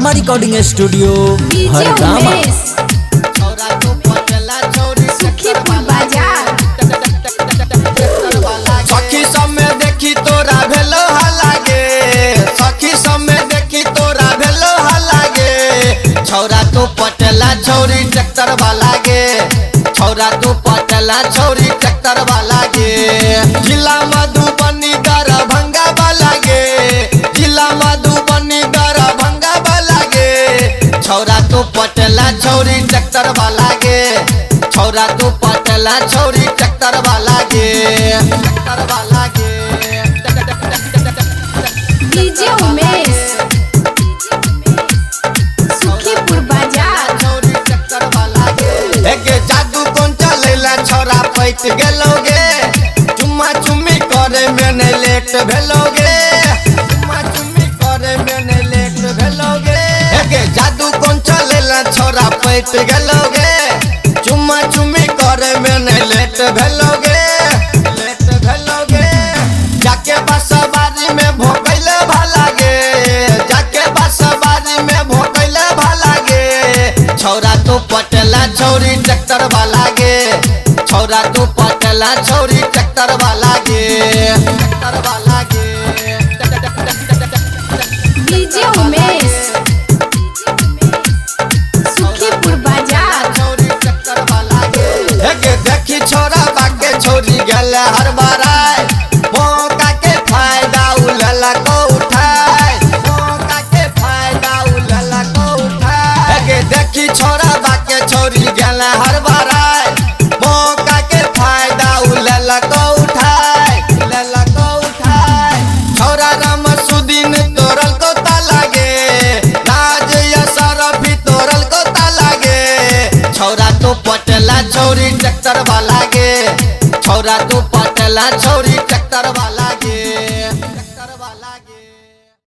Sharma recording studio हरगामा। सखी समय देखी तोरा भेलो हलागे, सखी समय देखी तोरा भेलो हलागे। छौरा तू पटेला छौरी ट्रैक्टर वाला गे, छौरा तू पटेला छौरी ट्रैक्टर वाला गे। जिला मधुबनी दरभंगा वाला गे, जिला मधुबनी दरभंगा वाला गे। छौरा तू पटेला छौरी ट्रैक्टर वाला गे, छौरा तू पटेला छौरी ट्रैक्टर वाला गे, ट्रैक्टर वाला गे। डीजे उमेश सुखीपुर बाजार छौरी ट्रैक्टर वाला गे। एके जादू कौन चलेला छौरा पैट गेलोगे, चुम्मा चुम्मी करे में नहीं लेट भेलोगे, चुम्मा चुम्मी करे में नहीं लेट भेलोगे। एके जादू कौन चलेला छौरा पैट गेलोगे, चुम्मा चुम्मी करे में नहीं लेट भेलोगे, लेट भेलोगे। जाके बसवारी में भोकैले भालागे, जाके बसवारी में भोकैले भालागे। छौरा तू पटेला छौरी ट्रैक्टर वाला गे, छौरा तू पटेला छौरी ट्रैक्टर वाला गे, ट्रैक्टर वाला गे। डीजे उमेश सुखीपुर बाजार छौरी ट्रैक्टर वाला गे। एके देखी छोरा बाके छौरी गेले हर बाराय, मौका के फायदा उलला को उठाए, मौका के फायदा उलला को उठाए। एके देखी छोरा बाके छौरी गेले हर बाराय, मौका के फायदा उलला को उठाए, उलला को उठाए। छौरा रामसुदीन तोरल को तालागे, राज यशरफी तोरल को तालागे। छौरा तू पटेला छौरी ट्रैक्टर वाला गे, छौरा तू पटेला छौरी ट्रैक्टर वाला गे।